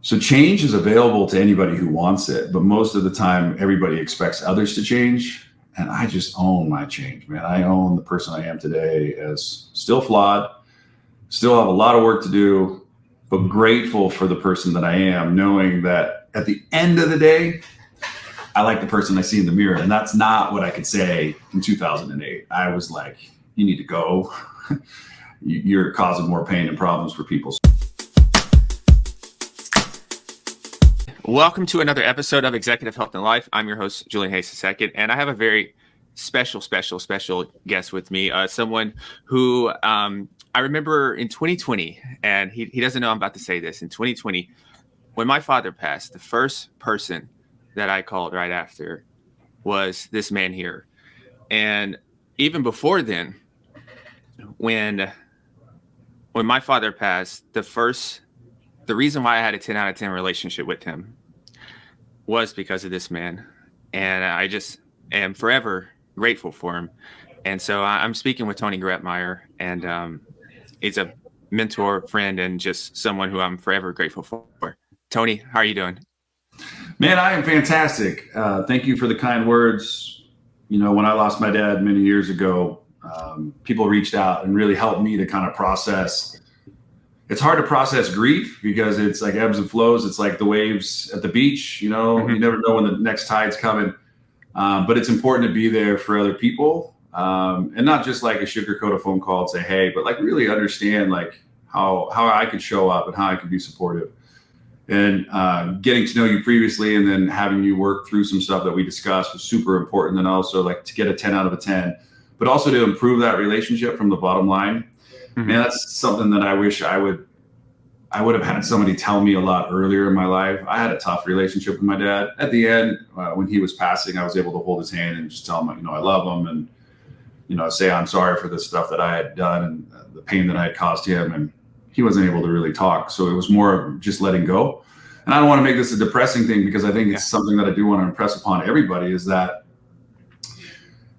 So change is available to anybody who wants it, but most of the time, everybody expects others to change. And I just own my change, man. I own the person I am today as still flawed, still have a lot of work to do, but grateful for the person that I am, knowing that at the end of the day, I like the person I see in the mirror. And that's not what I could say in 2008. I was like, you need to go. You're causing more pain and problems for people. Welcome to another episode of Executive Health and Life. I'm your host, Julian Hayes II, and I have a very special guest with me, someone who I remember in 2020, and he doesn't know I'm about to say this. In 2020, when my father passed, the first person that I called right after was this man here. And even before then, when my father passed, the reason why I had a 10 out of 10 relationship with him was because of this man. And I just am forever grateful for him. And so I'm speaking with Tony Grebmeier, and he's a mentor, friend, and just someone who I'm forever grateful for. Tony, how are you doing? Man, I am fantastic. Thank you for the kind words. You know, when I lost my dad many years ago, people reached out and really helped me to kind of process. It's hard to process grief because it's like ebbs and flows. It's like the waves at the beach, you know, You never know when the next tide's coming. But it's important to be there for other people, and not just like a sugarcoat a phone call and say, hey, but like really understand like how I could show up and how I could be supportive. And getting to know you previously and then having you work through some stuff that we discussed was super important. And also like to get a 10 out of a 10, but also to improve that relationship from the bottom line. Man, that's something that I wish I would have had somebody tell me a lot earlier in my life. I had a tough relationship with my dad. At the end, when he was passing, I was able to hold his hand and just tell him, you know, I love him, and, you know, say I'm sorry for the stuff that I had done and the pain that I had caused him. And he wasn't able to really talk. So it was more just letting go. And I don't want to make this a depressing thing, because I think it's something that I do want to impress upon everybody, is that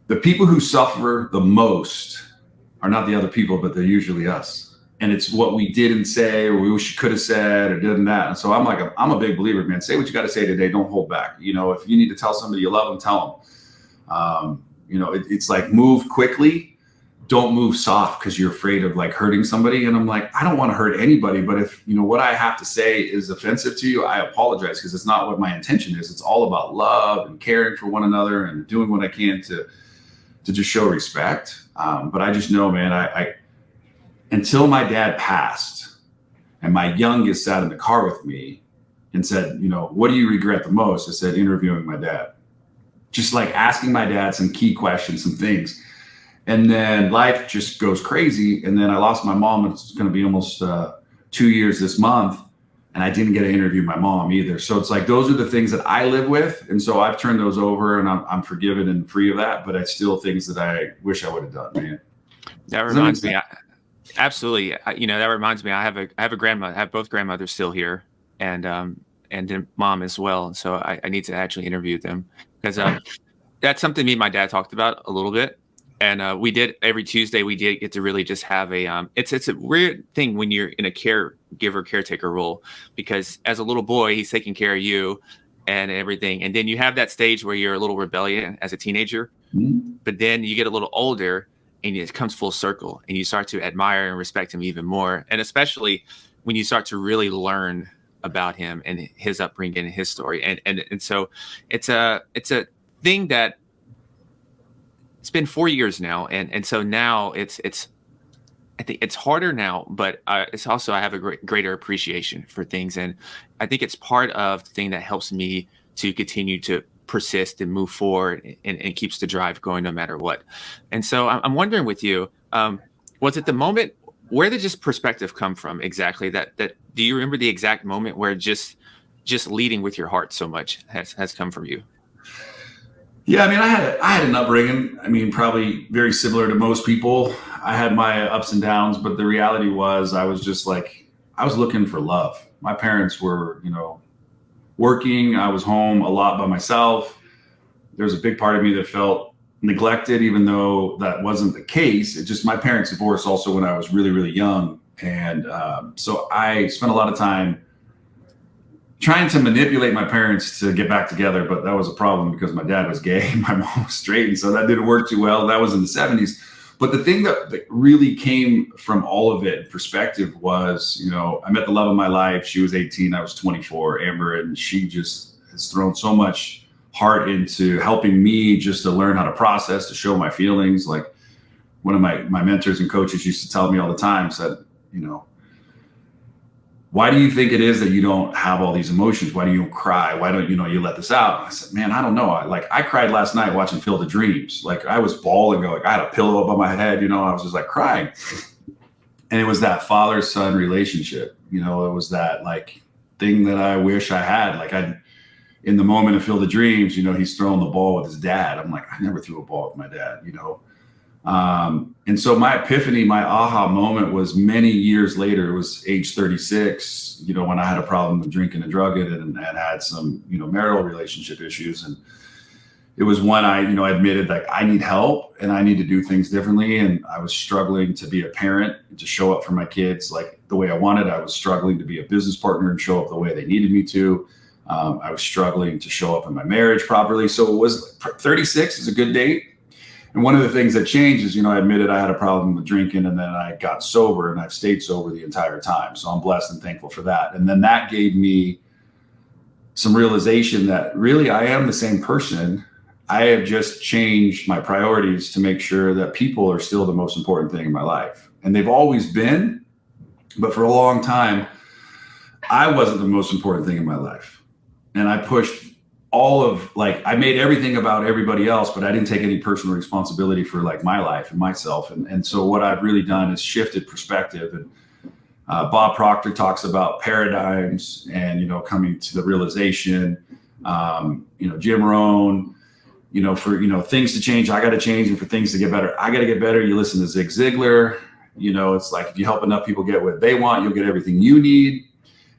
the people who suffer the most are not the other people, but they're usually us. And it's what we didn't say, or we wish you could have said, or did that. And so I'm a big believer, man. Say what you got to say today. Don't hold back. You know, if you need to tell somebody you love them, tell them. You know, it's like move quickly. Don't move soft because you're afraid of like hurting somebody. And I'm like, I don't want to hurt anybody. But if, you know, what I have to say is offensive to you, I apologize, because it's not what my intention is. It's all about love and caring for one another and doing what I can to just show respect. But I just know, man, I until my dad passed and my youngest sat in the car with me and said, you know, what do you regret the most? I said, interviewing my dad, just like asking my dad some key questions, some things. And then life just goes crazy. And then I lost my mom. It's going to be almost 2 years this month. And I didn't get to interview my mom either. So it's like, those are the things that I live with. And so I've turned those over, and I'm forgiven and free of that. But it's still things that I wish I would have done, man. That reminds me. Absolutely. You know, that reminds me, I have a grandmother. I have both grandmothers still here, and then mom as well. And so I need to actually interview them, because that's something me and my dad talked about a little bit. And we did every Tuesday. We did get to really just have a it's a weird thing when you're in a caretaker role, because as a little boy, he's taking care of you and everything. And then you have that stage where you're a little rebellious as a teenager, but then you get a little older and it comes full circle, and you start to admire and respect him even more. And especially when you start to really learn about him and his upbringing and his story. And so it's a thing that, it's been 4 years now, and so now I think it's harder now, but it's also, I have a greater appreciation for things, and I think it's part of the thing that helps me to continue to persist and move forward, and keeps the drive going no matter what. And so I'm wondering with you, was it the moment, where did this perspective come from exactly? That do you remember the exact moment where just leading with your heart so much has come from you? Yeah, I mean, I had an upbringing. I mean, probably very similar to most people. I had my ups and downs, but the reality was I was just like, I was looking for love. My parents were, you know, working. I was home a lot by myself. There was a big part of me that felt neglected, even though that wasn't the case. It just, my parents divorced also when I was really, really young. And so I spent a lot of time trying to manipulate my parents to get back together, but that was a problem because my dad was gay and my mom was straight. And so that didn't work too well. That was in the 70s. But the thing that really came from all of it perspective was, you know, I met the love of my life. She was 18, I was 24, Amber, and she just has thrown so much heart into helping me just to learn how to process, to show my feelings. Like one of my mentors and coaches used to tell me all the time, said, you know, why do you think it is that you don't have all these emotions? Why do you cry? Why don't you let this out? And I said, man, I don't know. I cried last night watching Field of Dreams. Like I was bawling, going, I had a pillow above my head, I was just like crying. And it was that father-son relationship. It was that like thing that I wish I had. Like in the moment of Field of Dreams, he's throwing the ball with his dad. I'm like, I never threw a ball with my dad, And so my epiphany, my aha moment was many years later. It was age 36, when I had a problem with drinking and drugging and had some, marital relationship issues. And it was when I admitted like I need help and I need to do things differently. And I was struggling to be a parent, to show up for my kids like the way I wanted. I was struggling to be a business partner and show up the way they needed me to. I was struggling to show up in my marriage properly. So it was 36 is a good date. And one of the things that changed is, I admitted I had a problem with drinking and then I got sober and I've stayed sober the entire time. So I'm blessed and thankful for that. And then that gave me some realization that really I am the same person. I have just changed my priorities to make sure that people are still the most important thing in my life. And they've always been, but for a long time, I wasn't the most important thing in my life. And I pushed I made everything about everybody else, but I didn't take any personal responsibility for like my life and myself. And so what I've really done is shifted perspective. And Bob Proctor talks about paradigms and, coming to the realization, Jim Rohn, for, things to change, I got to change. And for things to get better, I got to get better. You listen to Zig Ziglar, it's like, if you help enough people get what they want, you'll get everything you need.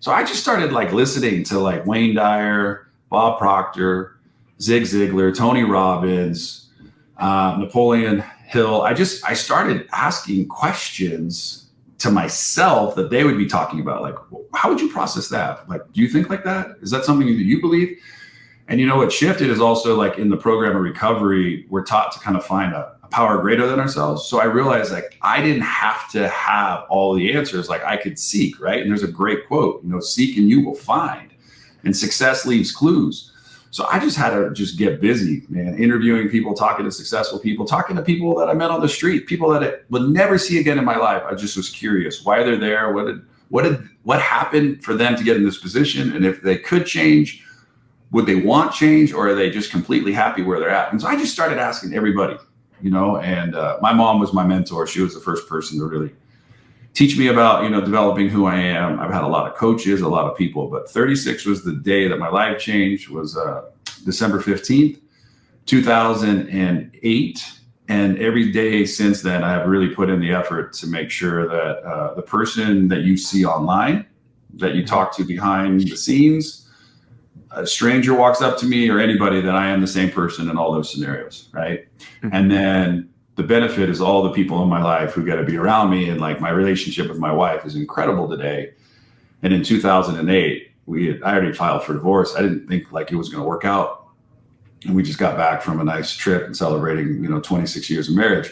So I just started like listening to like Wayne Dyer, Bob Proctor, Zig Ziglar, Tony Robbins, Napoleon Hill. I started asking questions to myself that they would be talking about. Like, how would you process that? Like, do you think like that? Is that something that you believe? And what shifted is also like in the program of recovery, we're taught to kind of find a power greater than ourselves. So I realized like I didn't have to have all the answers. Like I could seek, right? And there's a great quote, seek and you will find. And success leaves clues. So I just had to just get busy, man, interviewing people, talking to successful people, talking to people that I met on the street, people that I would never see again in my life. I just was curious why they're there. What happened for them to get in this position? And if they could change, would they want change, or are they just completely happy where they're at? And so I just started asking everybody, and my mom was my mentor. She was the first person to really teach me about, developing who I am. I've had a lot of coaches, a lot of people, but 36 was the day that my life changed, was December 15th, 2008. And every day since then, I have really put in the effort to make sure that the person that you see online, that you talk to behind the scenes, a stranger walks up to me or anybody, that I am the same person in all those scenarios, right? Mm-hmm. And then the benefit is all the people in my life who get to be around me. And like my relationship with my wife is incredible today. And in 2008, I already filed for divorce. I didn't think like it was going to work out. And we just got back from a nice trip and celebrating, 26 years of marriage.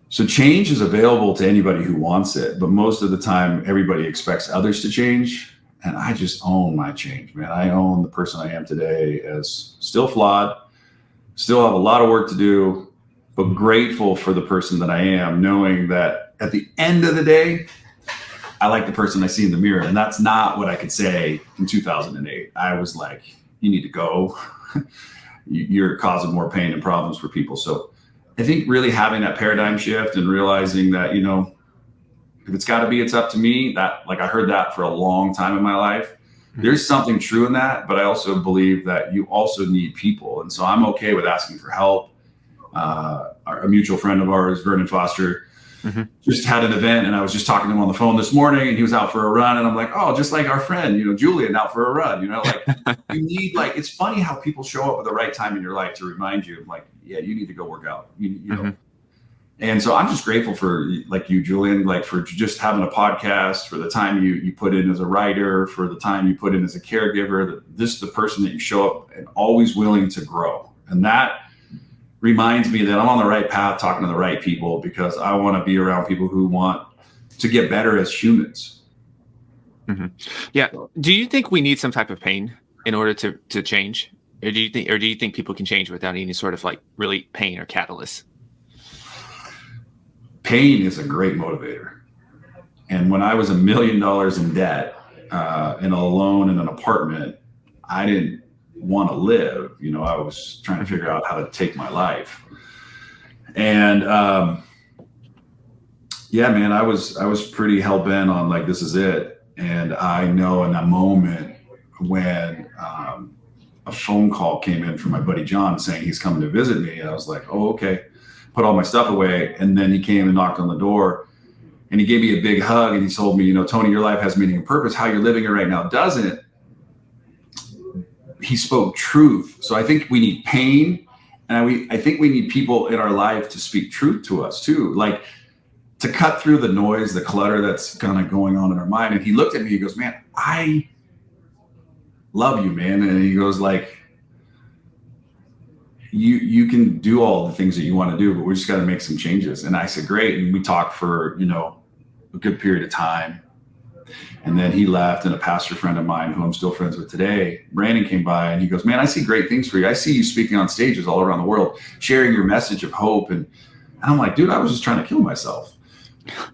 So change is available to anybody who wants it. But most of the time, everybody expects others to change. And I just own my change, man. I own the person I am today as still flawed, still have a lot of work to do, but grateful for the person that I am, knowing that at the end of the day, I like the person I see in the mirror. And that's not what I could say in 2008. I was like, you need to go. You're causing more pain and problems for people. So I think really having that paradigm shift and realizing that, if it's got to be, it's up to me. That, like, I heard that for a long time in my life. There's something true in that, but I also believe that you also need people. And so I'm okay with asking for help. A mutual friend of ours, Vernon Foster, just had an event, and I was just talking to him on the phone this morning, and he was out for a run, and I'm like, oh, just like our friend, Julian out for a run, like you need, like, it's funny how people show up at the right time in your life to remind you, like, yeah, you need to go work out, And so I'm just grateful for like you, Julian, like for just having a podcast, for the time you put in as a writer, for the time you put in as a caregiver, this is the person that you show up and always willing to grow. And that reminds me that I'm on the right path, talking to the right people, because I want to be around people who want to get better as humans. Mm-hmm. Yeah. Do you think we need some type of pain in order to change? Or do you think people can change without any sort of like really pain or catalyst? Pain is a great motivator. And when I was $1 million in debt, and alone in an apartment, I didn't want to live. I was trying to figure out how to take my life. And yeah, man, I was pretty hell bent on like, this is it. And I know in that moment when a phone call came in from my buddy John saying he's coming to visit me, I was like, oh, okay. Put all my stuff away. And then he came and knocked on the door and he gave me a big hug and he told me, Tony, your life has meaning and purpose. How you're living it right now doesn't. He spoke truth. So I think we need pain. And I think we need people in our life to speak truth to us too. Like to cut through the noise, the clutter that's kind of going on in our mind. And he looked at me, he goes, man, I love you, man. And he goes like, you can do all the things that you want to do, but we just got to make some changes. And I said, great. And we talked for, a good period of time. And then he left, and a pastor friend of mine who I'm still friends with today, Brandon, came by and he goes, man, I see great things for you. I see you speaking on stages all around the world, sharing your message of hope. And I'm like, dude, I was just trying to kill myself.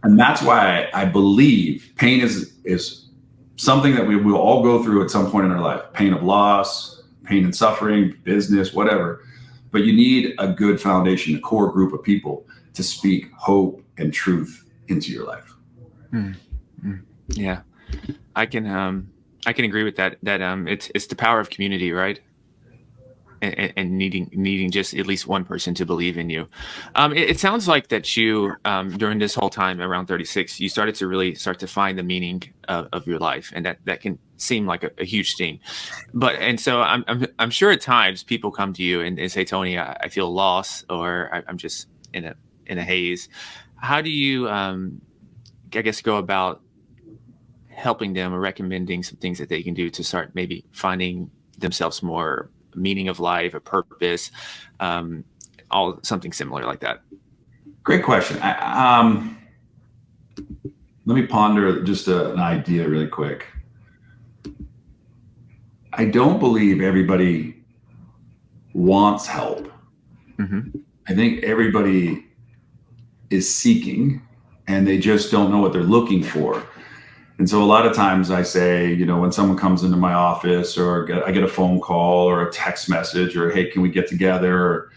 And that's why I believe pain is something that we will all go through at some point in our life. Pain of loss, pain and suffering, business, whatever. But you need a good foundation, a core group of people to speak hope and truth into your life. Yeah, I can agree with that. That it's the power of community, right? And needing just at least one person to believe in you. It sounds like that you during this whole time around 36, you started to find the meaning of your life, and that can seem like a huge thing. And so I'm sure at times people come to you and say, Tony, I feel lost, or I'm just in a haze. How do you I guess go about helping them or recommending some things that they can do to start maybe finding themselves more meaning of life, a purpose, something similar like that? Great question. Let me ponder just an idea really quick. I don't believe everybody wants help. Mm-hmm. I think everybody is seeking and they just don't know what they're looking for. And so a lot of times I say, when someone comes into my office or I get a phone call or a text message or, hey, can we get together?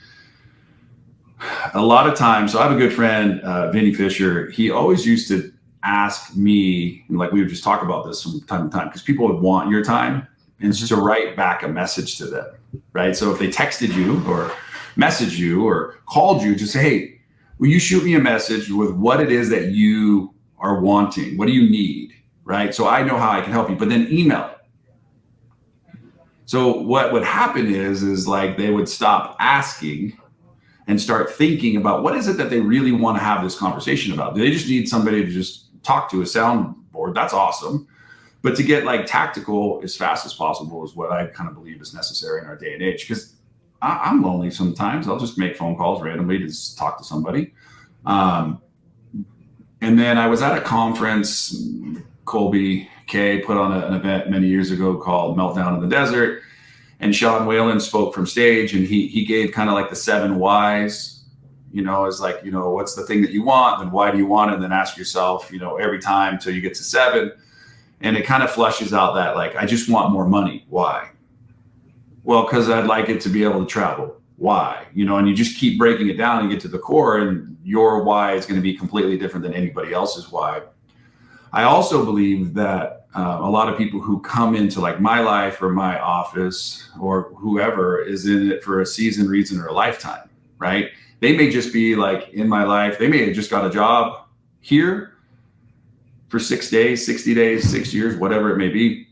A lot of times, so I have a good friend, Vinny Fisher. He always used to ask me, and like we would just talk about this from time to time, because people would want your time and to write back a message to them, right? So if they texted you or messaged you or called you, just say, hey, will you shoot me a message with what it is that you are wanting? What do you need? Right? So I know how I can help you, but then email it. So what would happen is like they would stop asking and start thinking about what is it that they really want to have this conversation about. Do they just need somebody to just talk to, a soundboard? That's awesome. But to get like tactical as fast as possible is what I kind of believe is necessary in our day and age. Because I'm lonely sometimes. I'll just make phone calls randomly to just talk to somebody. And then I was at a conference, Colby K put on an event many years ago called Meltdown in the Desert. And Sean Whalen spoke from stage, and he gave kind of like the 7 whys, is like, what's the thing that you want? Then why do you want it? And then ask yourself, every time till you get to 7. And it kind of flushes out that like, I just want more money. Why? Well, because I'd like it to be able to travel. Why? And you just keep breaking it down and get to the core, and your why is going to be completely different than anybody else's why. I also believe that a lot of people who come into like my life or my office or whoever is in it for a season, reason, or a lifetime, right? They may just be like in my life. They may have just got a job here for 6 days, 60 days, 6 years, whatever it may be.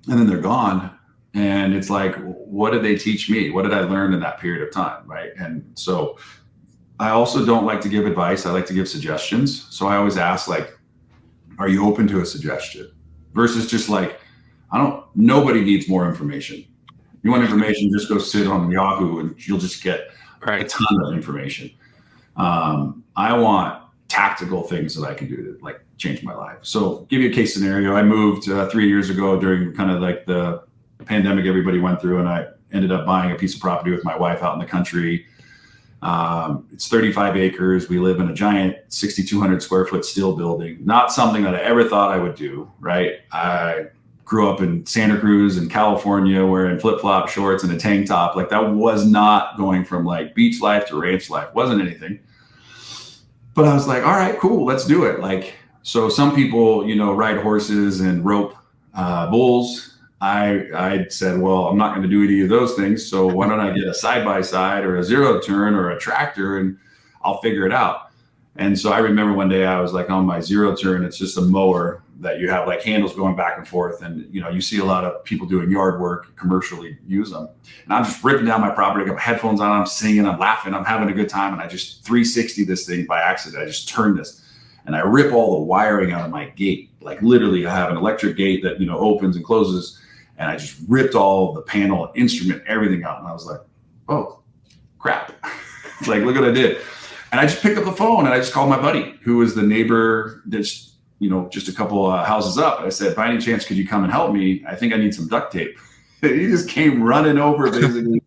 And then they're gone. And it's like, what did they teach me? What did I learn in that period of time, right? And so I also don't like to give advice. I like to give suggestions. So I always ask, like, are you open to a suggestion? Versus just like, nobody needs more information. You want information, just go sit on Yahoo and you'll just get a ton of information. I want tactical things that I can do to like change my life. So give you a case scenario. I moved 3 years ago during kind of like the pandemic everybody went through, and I ended up buying a piece of property with my wife out in the country. It's 35 acres. We live in a giant 6,200 square foot steel building. Not something that I ever thought I would do, right? I grew up in Santa Cruz in California wearing flip-flop shorts and a tank top. Like that was not going from like beach life to ranch life. Wasn't anything. But I was like, all right, cool, let's do it. Like, so some people, ride horses and rope bulls. I said, well, I'm not going to do any of those things. So why don't I get a side-by-side or a zero turn or a tractor and I'll figure it out. And so I remember one day I was like on my zero turn. It's just a mower that you have like handles going back and forth. And, you see a lot of people doing yard work, commercially use them. And I'm just ripping down my property. I got my headphones on. I'm singing, I'm laughing, I'm having a good time. And I just 360 this thing by accident. I just turned this and I rip all the wiring out of my gate. Like literally I have an electric gate that, opens and closes. And I just ripped all of the panel, instrument, everything out. And I was like, oh, crap. Like, look what I did. And I just picked up the phone and I just called my buddy, who was the neighbor that's, just a couple houses up. I said, by any chance, could you come and help me? I think I need some duct tape. He just came running over basically.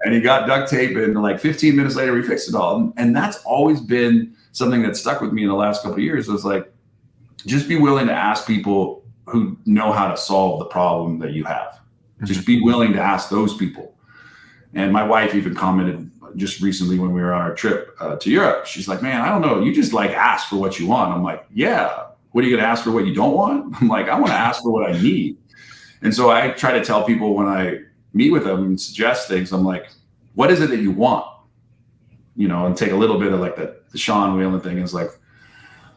And he got duct tape. And like 15 minutes later, we fixed it all. And that's always been something that stuck with me in the last couple of years. It was like, just be willing to ask people who know how to solve the problem that you have. Just be willing to ask those people. And my wife even commented just recently when we were on our trip to Europe. She's like, man, I don't know. You just like ask for what you want. I'm like, yeah. What are you going to ask for what you don't want? I'm like, I want to ask for what I need. And so I try to tell people when I meet with them and suggest things, I'm like, what is it that you want? And take a little bit of like the Sean Whalen thing is like,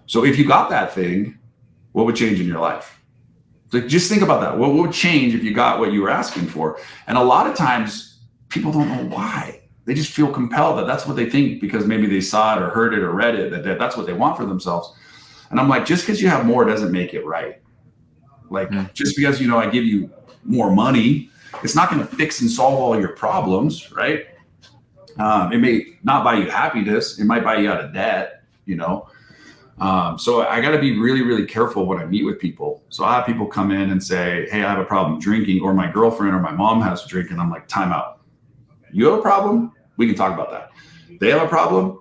so if you got that thing, what would change in your life? Like, just think about that. What would change if you got what you were asking for? And a lot of times people don't know why. They just feel compelled that that's what they think because maybe they saw it or heard it or read it, that that's what they want for themselves. And I'm like, just because you have more doesn't make it right. Like, just because, I give you more money, it's not going to fix and solve all your problems, right? It may not buy you happiness. It might buy you out of debt, So I got to be really, really careful when I meet with people. So I have people come in and say, hey, I have a problem drinking, or my girlfriend or my mom has to drink. And I'm like, time out. You have a problem? We can talk about that. They have a problem?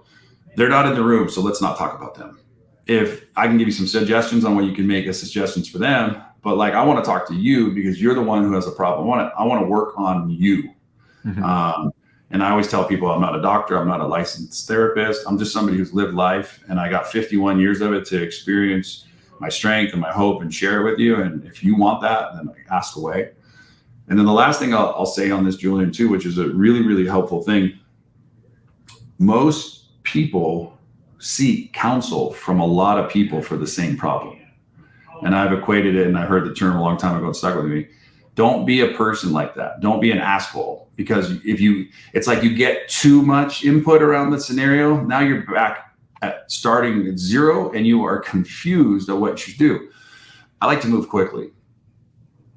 They're not in the room. So let's not talk about them. If I can give you some suggestions on what you can make as suggestions for them, but like, I want to talk to you because you're the one who has a problem. I want to work on you. And I always tell people I'm not a doctor. I'm not a licensed therapist. I'm just somebody who's lived life, and I got 51 years of it to experience my strength and my hope and share it with you. And if you want that, then ask away. And then the last thing I'll say on this, Julian, too, which is a really, really helpful thing. Most people seek counsel from a lot of people for the same problem. And I've equated it, and I heard the term a long time ago, it stuck with me. Don't be a person like that. Don't be an asshole, because it's like you get too much input around the scenario. Now you're back at starting at zero and you are confused at what you do. I like to move quickly.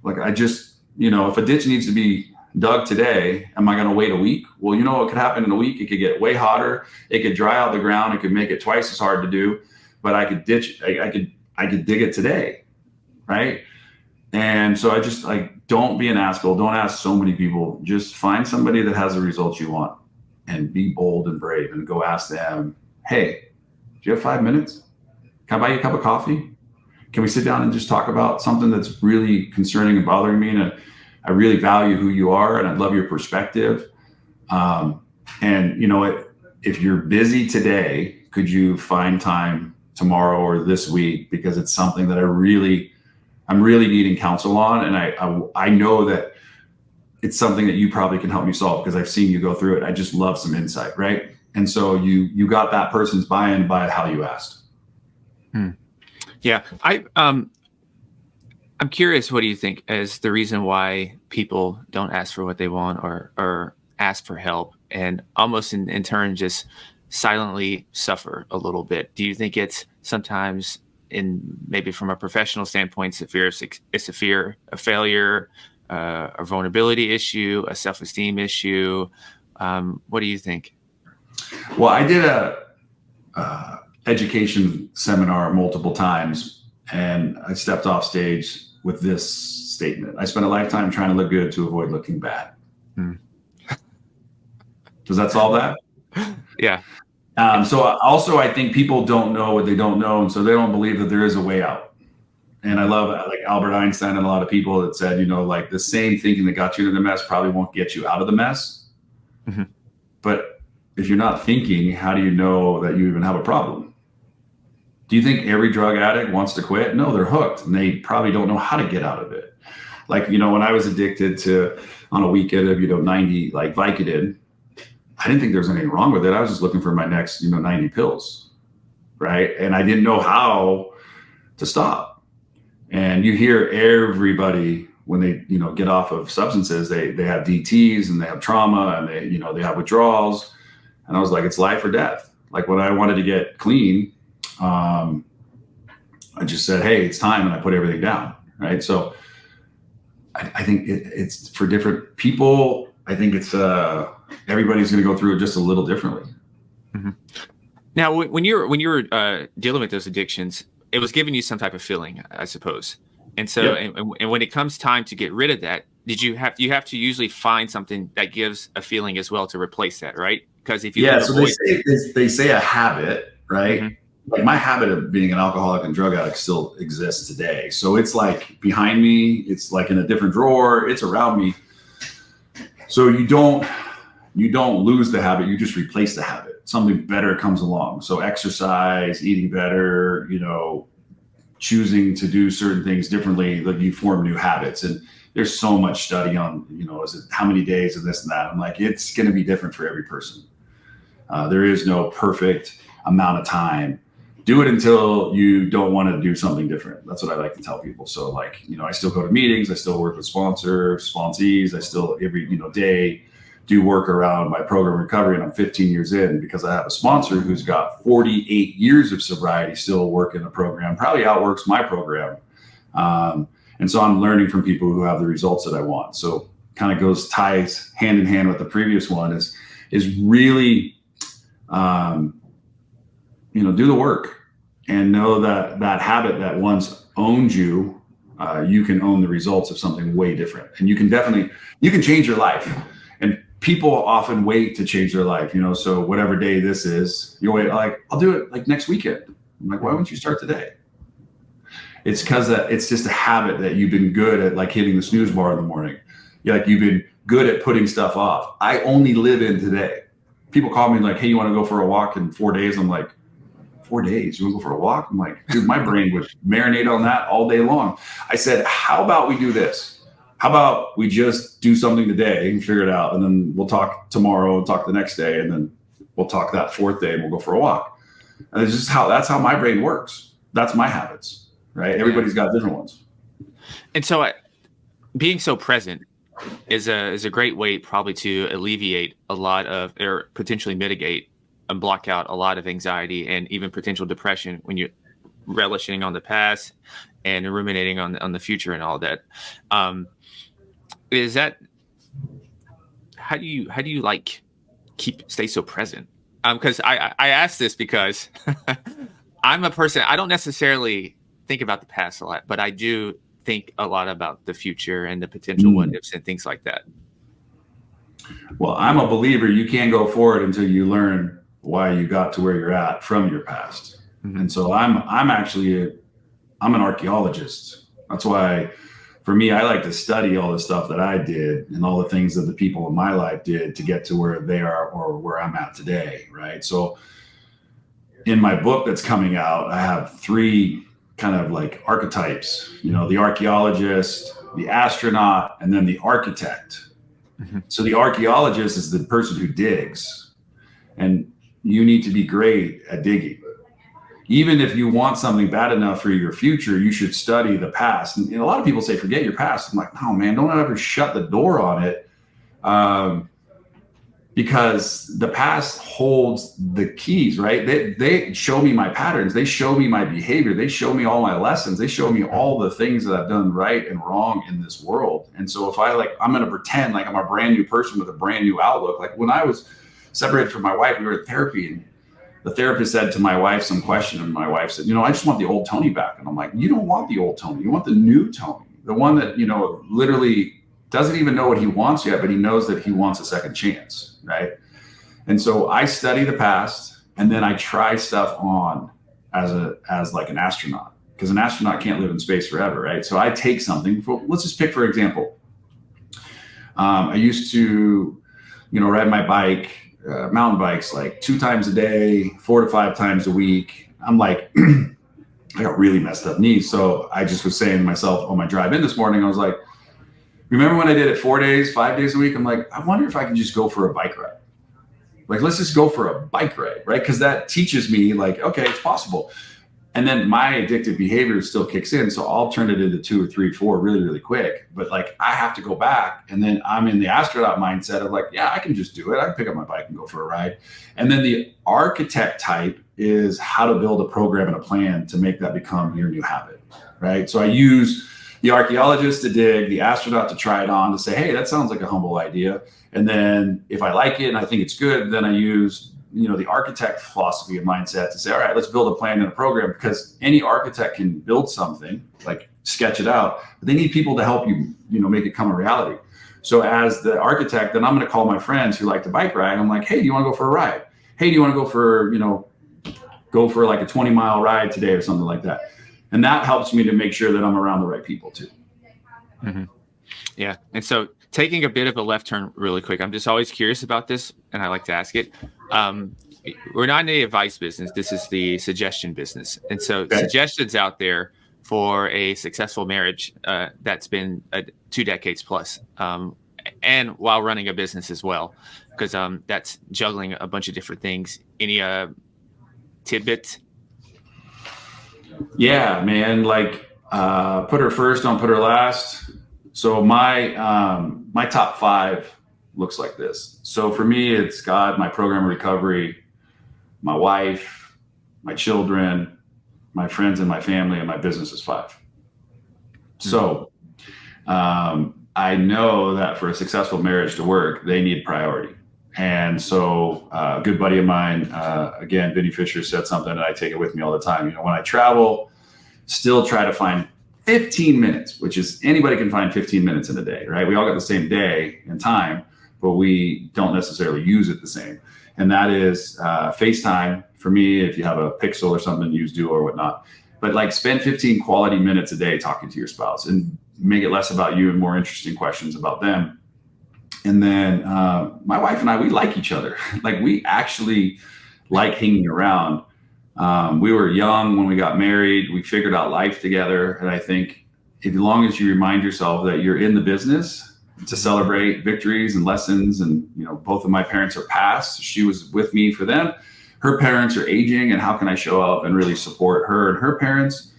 Like if a ditch needs to be dug today, am I going to wait a week? Well, what could happen in a week? It could get way hotter. It could dry out the ground. It could make it twice as hard to do, but I could ditch. I could dig it today. Right. And so I just don't be an asshole. Don't ask so many people. Just find somebody that has the results you want and be bold and brave and go ask them, hey, do you have 5 minutes? Can I buy you a cup of coffee? Can we sit down and just talk about something that's really concerning and bothering me? And I really value who you are and I love your perspective. And if you're busy today, could you find time tomorrow or this week? Because it's something that I'm really needing counsel on. And I know that it's something that you probably can help me solve because I've seen you go through it. I just love some insight. Right. And so you got that person's buy-in by how you asked. Yeah. I'm curious, what do you think is the reason why people don't ask for what they want or ask for help, and almost in turn just silently suffer a little bit? Do you think it's sometimes, in maybe from a professional standpoint, it's a fear of failure, a vulnerability issue, a self-esteem issue? What do you think? Well, I did a education seminar multiple times, and I stepped off stage with this statement: I spent a lifetime trying to look good to avoid looking bad. Does that solve that? Yeah. So also, I think people don't know what they don't know, and so they don't believe that there is a way out. And I love like Albert Einstein and a lot of people that said, like the same thinking that got you into the mess probably won't get you out of the mess. Mm-hmm. But if you're not thinking, how do you know that you even have a problem? Do you think every drug addict wants to quit? No, they're hooked, and they probably don't know how to get out of it. Like, when I was addicted to, on a weekend of, 90 like Vicodin, I didn't think there was anything wrong with it. I was just looking for my next, 90 pills, right? And I didn't know how to stop. And you hear everybody when they, get off of substances, they have DTs and they have trauma and they have withdrawals. And I was like, it's life or death. Like when I wanted to get clean, I just said, hey, it's time. And I put everything down. Right. So I think it's for different people. I think it's, everybody's going to go through it just a little differently. Mm-hmm. Now, when you were dealing with those addictions, it was giving you some type of feeling, I suppose. And so, Yep. and when it comes time to get rid of that, you have to usually find something that gives a feeling as well to replace that, right? Because if you so they say a habit, right? Mm-hmm. Like my habit of being an alcoholic and drug addict still exists today. So it's like behind me, it's like in a different drawer, it's around me. So you don't lose the habit, you just replace the habit. Something better comes along. So exercise, eating better, choosing to do certain things differently, like you form new habits. And there's so much study on, is it how many days of this and that? I'm like, it's going to be different for every person. There is no perfect amount of time. Do it until you don't want to do something different. That's what I like to tell people. So like, I still go to meetings, I still work with sponsees, I still every, day do work around my program recovery, and I'm 15 years in because I have a sponsor who's got 48 years of sobriety still working the program, probably outworks my program. And so I'm learning from people who have the results that I want. So kind of ties hand in hand with the previous one is really, do the work and know that habit that once owned you, you can own the results of something way different. And you can change your life. And people often wait to change their life, so whatever day this is, you wait, like, I'll do it like next weekend. I'm like, why wouldn't you start today? It's because it's just a habit that you've been good at, like hitting the snooze bar in the morning. You've been good at putting stuff off. I only live in today. People call me like, hey, you want to go for a walk in 4 days? I'm like, 4 days? You want to go for a walk? I'm like, dude, my brain would marinate on that all day long. I said, how about we do this? How about we just do something today and figure it out, and then we'll talk tomorrow and talk the next day, and then we'll talk that fourth day and we'll go for a walk. And it's just that's how my brain works. That's my habits, right? Everybody's got different ones. And so being so present is a great way probably to alleviate a lot of, or potentially mitigate and block out a lot of anxiety and even potential depression when you're relishing on the past and ruminating on the future and all that. Is that how do you like stay so present? Because I ask this because I'm a person, I don't necessarily think about the past a lot, but I do think a lot about the future and the potential what ifs and things like that. Well, I'm a believer you can't go forward until you learn why you got to where you're at from your past. Mm-hmm. And so I'm an archaeologist. That's why for me, I like to study all the stuff that I did and all the things that the people in my life did to get to where they are or where I'm at today. Right. So in my book that's coming out, I have 3 kind of like archetypes, the archaeologist, the astronaut, and then the architect. Mm-hmm. So the archaeologist is the person who digs, and you need to be great at digging. Even if you want something bad enough for your future, you should study the past. And a lot of people say, forget your past. I'm like, no, man, don't ever shut the door on it. because the past holds the keys, right? They show me my patterns. They show me my behavior. They show me all my lessons. They show me all the things that I've done right and wrong in this world. And so if I'm going to pretend like I'm a brand new person with a brand new outlook. Like when I was separated from my wife, we were in therapy, and the therapist said to my wife some question, and my wife said, I just want the old Tony back. And I'm like, you don't want the old Tony. You want the new Tony, the one that, literally doesn't even know what he wants yet, but he knows that he wants a second chance, right? And so I study the past, and then I try stuff on as like an astronaut, because an astronaut can't live in space forever, right? So I take something. Let's just pick, for example, I used to, ride my bike, mountain bikes, like 2 times a day, 4 to 5 times a week. I'm like, I got really messed up knees. So I just was saying to myself on my drive in this morning, I was like, remember when I did it 4 days, 5 days a week? I'm like, I wonder if I can just go for a bike ride. Like, let's just go for a bike ride, right? Because that teaches me, like, okay, it's possible. And then my addictive behavior still kicks in. So I'll turn it into 2 or 3, 4 really, really quick. But like, I have to go back. And then I'm in the astronaut mindset of like, yeah, I can just do it. I can pick up my bike and go for a ride. And then the architect type is how to build a program and a plan to make that become your new habit, right? So I use the archaeologist to dig, the astronaut to try it on, to say, hey, that sounds like a humble idea. And then if I like it and I think it's good, then I use, the architect philosophy and mindset to say, all right, let's build a plan and a program, because any architect can build something, like sketch it out, but they need people to help you, make it come a reality. So as the architect, then I'm going to call my friends who like to bike ride. I'm like, hey, do you want to go for a ride? Hey, do you want to go for like a 20-mile ride today or something like that? And that helps me to make sure that I'm around the right people too. Mm-hmm. Yeah. And so taking a bit of a left turn really quick, I'm just always curious about this, and I like to ask it. We're not in the advice business. This is the suggestion business. And so suggestions out there for a successful marriage that's been 2 decades plus, and while running a business as well, because that's juggling a bunch of different things. Any tidbits? Yeah, man. Like, put her first, don't put her last. So my top 5 looks like this. So for me, it's God, my program of recovery, my wife, my children, my friends and my family, and my business is 5. So I know that for a successful marriage to work, they need priority. And so a good buddy of mine, again, Vinny Fisher, said something, and I take it with me all the time. When I travel, still try to find 15 minutes, which is, anybody can find 15 minutes in a day, right? We all got the same day and time, but we don't necessarily use it the same. And that is FaceTime. For me, if you have a Pixel or something, use Duo or whatnot. But like, spend 15 quality minutes a day talking to your spouse, and make it less about you and more interesting questions about them. And then my wife and I, we like each other. Like, we actually like hanging around. We were young when we got married. We figured out life together. And I think as long as you remind yourself that you're in the business to celebrate victories and lessons, and, both of my parents are passed. She was with me for them. Her parents are aging, and how can I show up and really support her and her parents?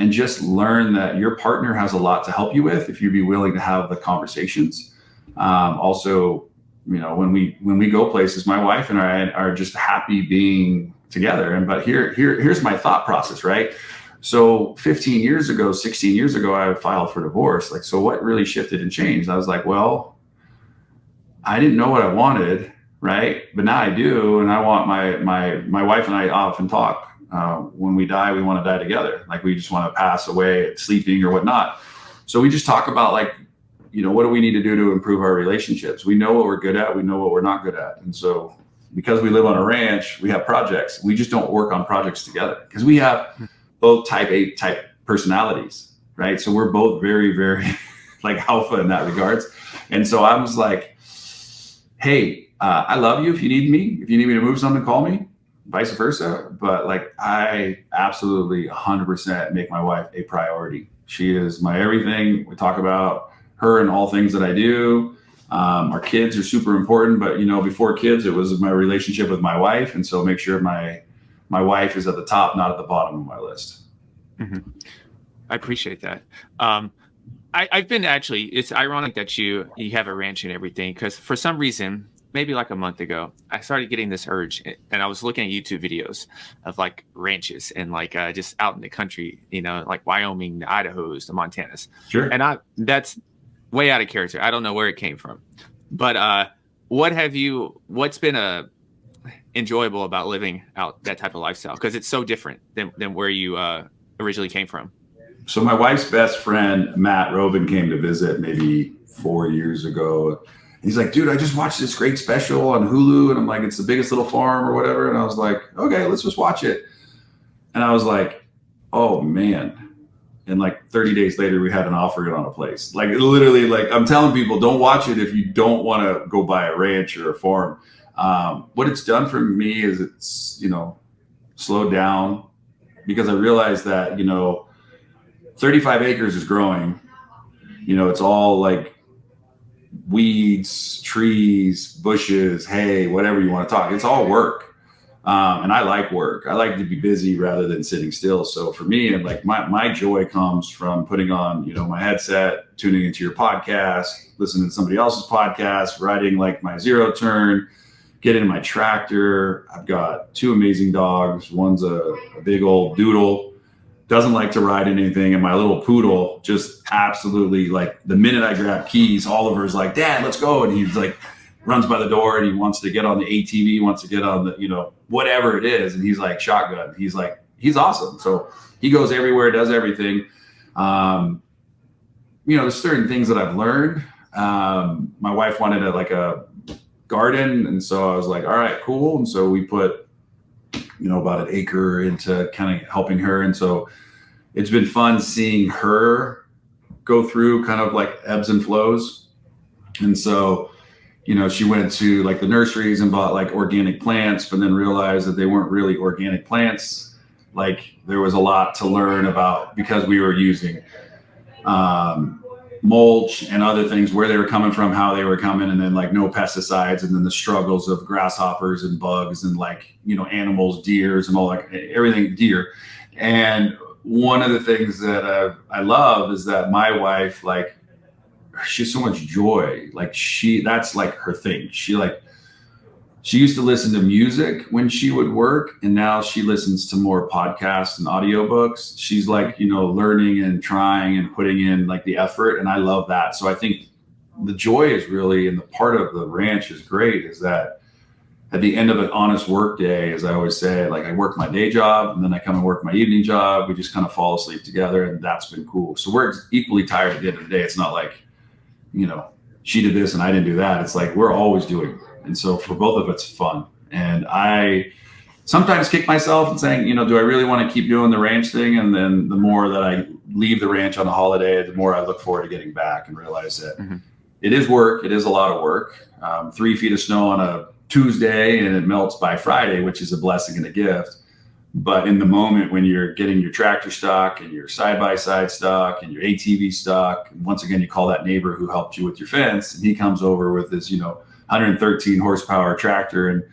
And just learn that your partner has a lot to help you with if you be willing to have the conversations. Also, when we go places, my wife and I are just happy being together. But here's my thought process, right? So 15 years ago, 16 years ago, I filed for divorce. Like, so what really shifted and changed? I was like, well, I didn't know what I wanted, right? But now I do. And I want my wife and I often talk. When we die, we want to die together. Like, we just want to pass away sleeping or whatnot. So we just talk about, like, what do we need to do to improve our relationships? We know what we're good at. We know what we're not good at. And so because we live on a ranch, we have projects. We just don't work on projects together because we have both type A type personalities, right? So we're both very, very like alpha in that regards. And so I was like, hey, I love you. If you need me to move something, call me. Vice versa. But like, I absolutely 100% make my wife a priority. She is my everything. We talk about her and all things that I do. Our kids are super important, but before kids, it was my relationship with my wife. And so make sure my wife is at the top, not at the bottom of my list. Mm-hmm. I appreciate that. I've been actually, it's ironic that you have a ranch and everything, because for some reason, maybe like a month ago, I started getting this urge, and I was looking at YouTube videos of like ranches and like just out in the country, like Wyoming, the Idahos, the Montanas. Sure. And that's way out of character. I don't know where it came from. But what's been enjoyable about living out that type of lifestyle? Because it's so different than where you originally came from. So my wife's best friend, Matt Robin, came to visit maybe 4 years ago. He's like, dude, I just watched this great special on Hulu. And I'm like, it's the biggest little farm or whatever. And I was like, okay, let's just watch it. And I was like, oh man. And like 30 days later, we had an offer on a place. Like literally, like I'm telling people, don't watch it if you don't want to go buy a ranch or a farm. What it's done for me is it's, slowed down, because I realized that, 35 acres is growing. It's all like weeds, trees, bushes, hay, whatever you want to talk. It's all work. And I like work. I like to be busy rather than sitting still. So for me, like my joy comes from putting on, my headset, tuning into your podcast, listening to somebody else's podcast, riding like my zero turn, getting in my tractor. I've got 2 amazing dogs. One's a big old doodle, doesn't like to ride anything. And my little poodle just absolutely, like the minute I grab keys, Oliver's like, Dad, let's go. And he's like, runs by the door and he wants to get on the ATV, wants to get on the, whatever it is. And he's like shotgun. He's like, he's awesome. So he goes everywhere, does everything. There's certain things that I've learned. My wife wanted a garden. And so I was like, all right, cool. And so we put, about an acre into kind of helping her. And so it's been fun seeing her go through kind of like ebbs and flows. And so, she went to like the nurseries and bought like organic plants, but then realized that they weren't really organic plants. Like there was a lot to learn about, because we were using mulch and other things, where they were coming from, how they were coming, and then like no pesticides, and then the struggles of grasshoppers and bugs and like, animals, deers and all like everything deer. And one of the things that I love is that my wife, like, she has so much joy. Like that's like her thing. She used to listen to music when she would work, and now she listens to more podcasts and audiobooks. She's like, learning and trying and putting in like the effort. And I love that. So I think the joy is really, and the part of the ranch is great, is that at the end of an honest work day, as I always say, like I work my day job and then I come and work my evening job. We just kind of fall asleep together, and that's been cool. So we're equally tired at the end of the day. It's not like, she did this and I didn't do that. It's like, we're always doing it. And so for both of it's fun. And I sometimes kick myself and saying, do I really want to keep doing the ranch thing? And then the more that I leave the ranch on a holiday, the more I look forward to getting back and realize that it is work. It is a lot of work. 3 feet of snow on a Tuesday and it melts by Friday, which is a blessing and a gift. But in the moment when you're getting your tractor stuck and your side-by-side stuck and your ATV stuck, and once again, you call that neighbor who helped you with your fence, and he comes over with this, 113 horsepower tractor and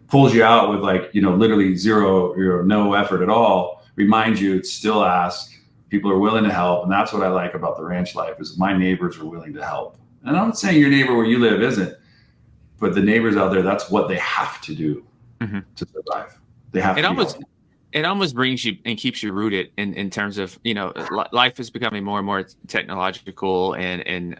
pulls you out with like, literally zero, no effort at all, reminds you to still ask. People are willing to help. And that's what I like about the ranch life, is my neighbors are willing to help. And I'm not saying your neighbor where you live isn't, but the neighbors out there, that's what they have to do to survive. They have to. It almost brings you and keeps you rooted in terms of, life is becoming more and more technological, and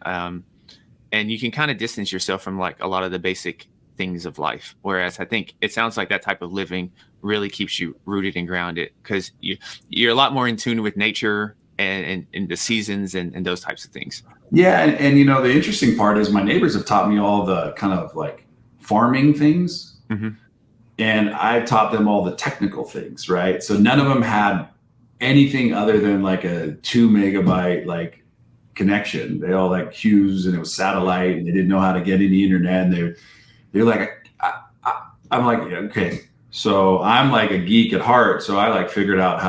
you can kind of distance yourself from like a lot of the basic things of life. Whereas I think it sounds like that type of living really keeps you rooted and grounded, because you're a lot more in tune with nature and the seasons and those types of things. Yeah. And the interesting part is my neighbors have taught me all the kind of like farming things. And I've taught them all the technical things, right? So none of them had anything other than like a 2 megabyte like connection. They all like Hughes, and it was satellite, and they didn't know how to get any internet. And they're like, I'm like, okay. So I'm like a geek at heart. So I like figured out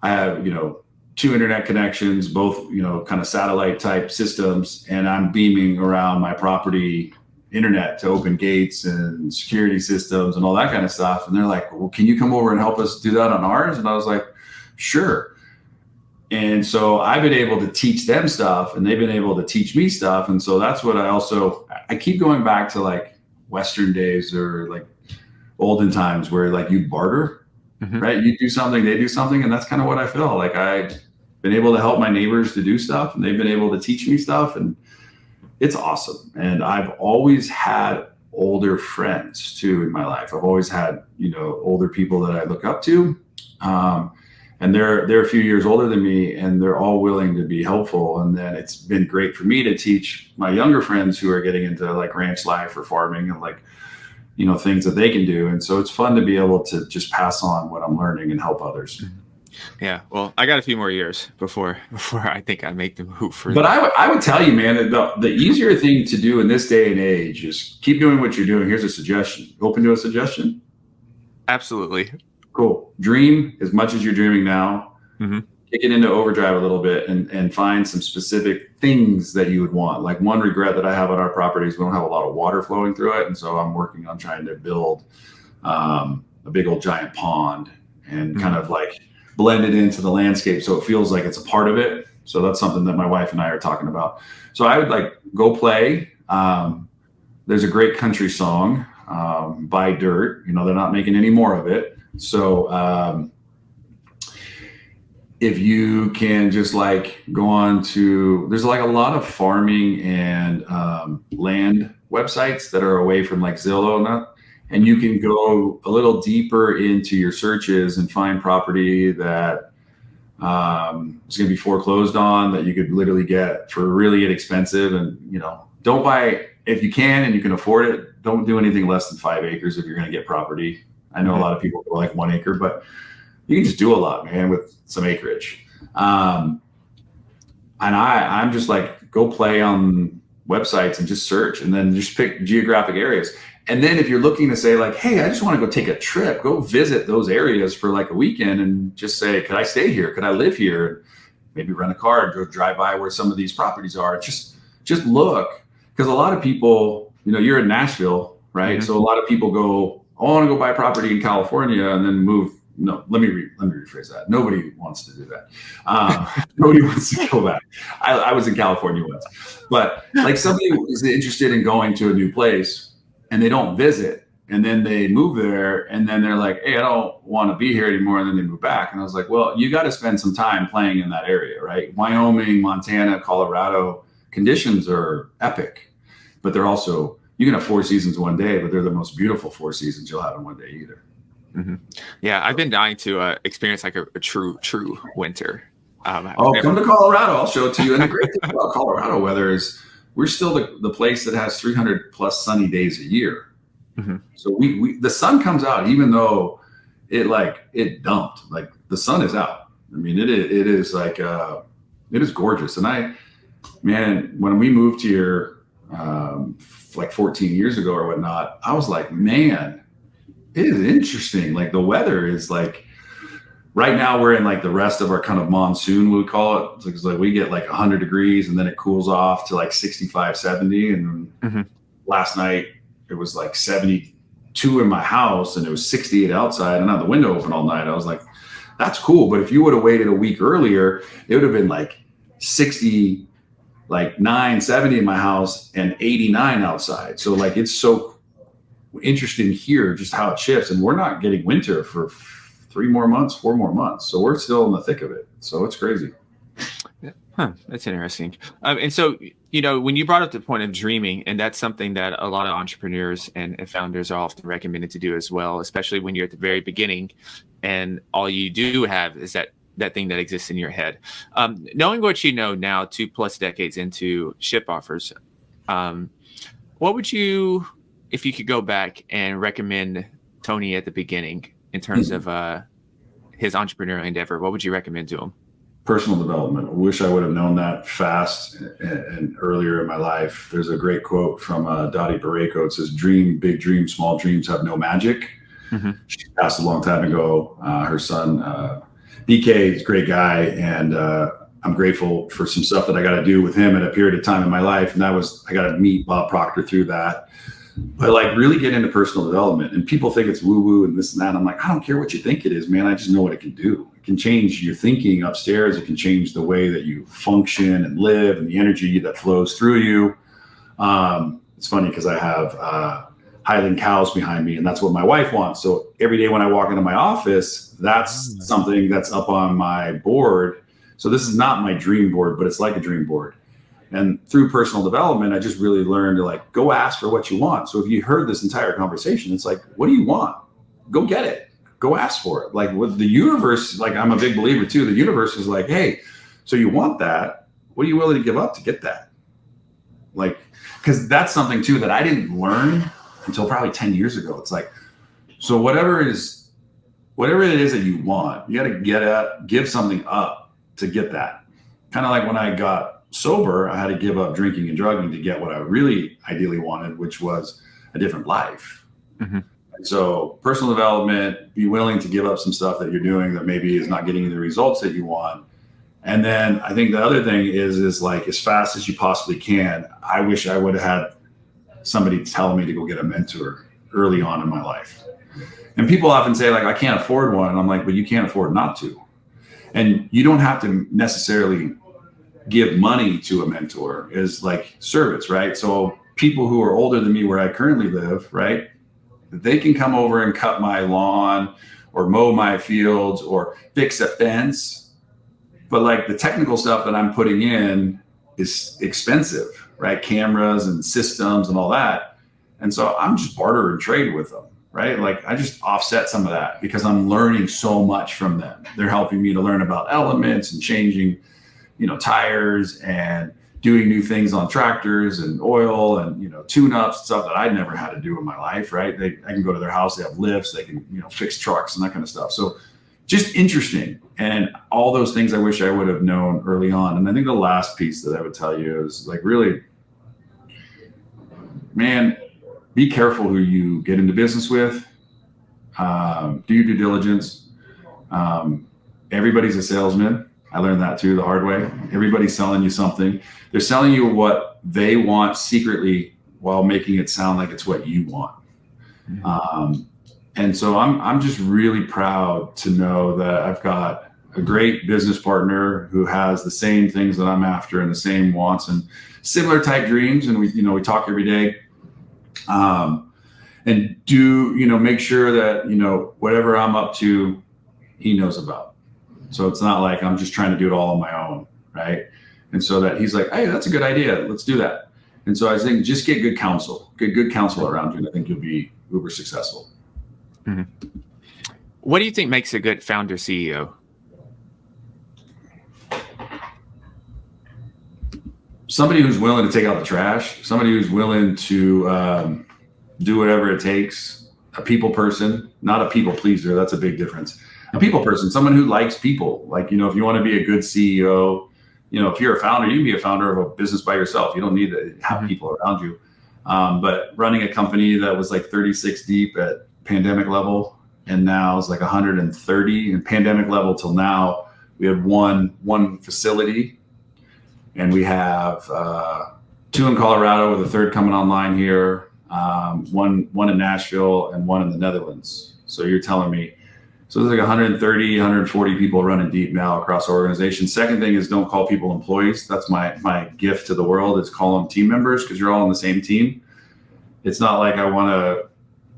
I have, 2 internet connections, both, kind of satellite type systems. And I'm beaming around my property internet to open gates and security systems and all that kind of stuff. And they're like, well, can you come over and help us do that on ours? And I was like, sure. And so I've been able to teach them stuff and they've been able to teach me stuff. And so that's what I keep going back to like Western days or like olden times where like you barter, right? You do something, they do something. And that's kind of what I feel like. I've been able to help my neighbors to do stuff and they've been able to teach me stuff, and it's awesome. And I've always had older friends too in my life. I've always had, older people that I look up to. And they're a few years older than me, and they're all willing to be helpful. And then it's been great for me to teach my younger friends who are getting into like ranch life or farming and like, things that they can do. And so it's fun to be able to just pass on what I'm learning and help others. Yeah. Well, I got a few more years before I think I make the move for. But I would tell you, man, that the easier thing to do in this day and age is keep doing what you're doing. Here's a suggestion. Open to a suggestion? Absolutely. Cool. Dream as much as you're dreaming now. Kick it into overdrive a little bit and find some specific things that you would want. Like one regret that I have on our property is we don't have a lot of water flowing through it. And so I'm working on trying to build a big old giant pond and kind of like blend it into the landscape so it feels like it's a part of it. So that's something that my wife and I are talking about. So I would like go play. There's a great country song, Buy Dirt. They're not making any more of it. So if you can just like go on to, there's like a lot of farming and land websites that are away from like Zillow and that. And you can go a little deeper into your searches and find property that is going to be foreclosed on that you could literally get for really inexpensive. And, don't buy, if you can and you can afford it, don't do anything less than 5 acres if you're going to get property. I know a lot of people go like 1 acre, but you can just do a lot, man, with some acreage. And I'm just like, go play on websites and just search and then just pick geographic areas. And then if you're looking to say like, hey, I just want to go take a trip, go visit those areas for like a weekend and just say, could I stay here? Could I live here? Maybe rent a car and go drive by where some of these properties are. Just look. Because a lot of people, you're in Nashville, right? So a lot of people go, I want to go buy property in California and then move. No, let me rephrase that. Nobody wants to do that. Nobody wants to go back. I was in California once, but like somebody is interested in going to a new place and they don't visit and then they move there and then they're like, hey, I don't want to be here anymore. And then they move back. And I was like, well, you got to spend some time playing in that area, right? Wyoming, Montana, Colorado, conditions are epic, but they're also, you can have 4 seasons one day, but they're the most beautiful 4 seasons you'll have in one day either. Yeah, I've been dying to experience like a true winter. Come to Colorado. I'll show it to you. And the great thing about Colorado weather is we're still the place that has 300 plus sunny days a year. So we the sun comes out even though it dumped. Like the sun is out. I mean, it is like it is gorgeous. And when we moved here like 14 years ago or whatnot, I was like, man, it is interesting. Like the weather is like, right now we're in like the rest of our kind of monsoon, we call it. It's like we get like 100 degrees and then it cools off to like 65, 70. And last night it was like 72 in my house and it was 68 outside and I had the window open all night. I was like, that's cool. But if you would have waited a week earlier, it would have been like 60, like 70 in my house and 89 outside. So like, it's so interesting here just how it shifts, and we're not getting winter for 4 more months, so we're still in the thick of it. So it's crazy. That's interesting. And so when you brought up the point of dreaming, and that's something that a lot of entrepreneurs and founders are often recommended to do as well, especially when you're at the very beginning and all you do have is that thing that exists in your head. Knowing what you know now, 2+ decades into ShipOffers, what would you, if you could go back and recommend Tony at the beginning in terms of his entrepreneurial endeavor, what would you recommend to him? Personal development. I wish I would have known that fast and earlier in my life. There's a great quote from Dottie Barreto. It says, dream, big dreams, small dreams have no magic. She passed a long time ago. Her son, BK, is a great guy. And I'm grateful for some stuff that I got to do with him at a period of time in my life. And I got to meet Bob Proctor through that. But like really get into personal development, and people think it's woo woo and this and that. I'm like, I don't care what you think it is, man. I just know what it can do. can change your thinking upstairs. It can change the way that you function and live and the energy that flows through you. It's funny because I have Highland cows behind me, and that's what my wife wants. So every day when I walk into my office, that's something that's up on my board. So this is not my dream board, but it's like a dream board. And through personal development, I just really learned to like, go ask for what you want. So if you heard this entire conversation, it's like, what do you want? Go get it. Go ask for it. Like with the universe, like I'm a big believer too. The universe is like, hey, so you want that? What are you willing to give up to get that? Like, because that's something too that I didn't learn until probably 10 years ago. It's like, so whatever it is that you want, you got to give something up to get that. Kind of like when I got sober, I had to give up drinking and drugging to get what I really ideally wanted, which was a different life. Mm-hmm. And so personal development, be willing to give up some stuff that you're doing that maybe is not getting you the results that you want. And then I think the other thing is like, as fast as you possibly can, I wish I would have had somebody tell me to go get a mentor early on in my life. And people often say like, I can't afford one. And I'm like, but you can't afford not to. And you don't have to necessarily give money to a mentor. Is like service, right? So people who are older than me where I currently live, right? They can come over and cut my lawn or mow my fields or fix a fence. But like the technical stuff that I'm putting in is expensive, right? Cameras and systems and all that. And so I'm just barter and trade with them, right? Like I just offset some of that because I'm learning so much from them. They're helping me to learn about elements and changing, tires and doing new things on tractors and oil and, tune-ups, stuff that I'd never had to do in my life, right? I can go to their house, they have lifts, they can, fix trucks and that kind of stuff. So just interesting. And all those things I wish I would have known early on. And I think the last piece that I would tell you is like, really, man, be careful who you get into business with. Do your due diligence. Everybody's a salesman. I learned that too, the hard way. Everybody's selling you something. They're selling you what they want secretly while making it sound like it's what you want. Mm-hmm. And so I'm just really proud to know that I've got a great business partner who has the same things that I'm after and the same wants and similar type dreams. And we talk every day. And make sure that, whatever I'm up to, he knows about. So it's not like I'm just trying to do it all on my own, right? And so that he's like, hey, that's a good idea. Let's do that. And so I think just get good counsel around you. And I think you'll be uber successful. Mm-hmm. What do you think makes a good founder CEO? Somebody who's willing to take out the trash, somebody who's willing to do whatever it takes, a people person, not a people pleaser. That's a big difference. A people person, someone who likes people. Like, if you want to be a good CEO, if you're a founder, you can be a founder of a business by yourself. You don't need to have people around you. But running a company that was like 36 deep at pandemic level, and now it's like 130 in pandemic level till now, we have one facility, and we have 2 in Colorado with a 3rd coming online here, one in Nashville and one in the Netherlands. So you're telling me, so there's like 130, 140 people running deep now across our organization. Second thing is don't call people employees. That's my gift to the world, is call them team members, because you're all on the same team. It's not like I want to,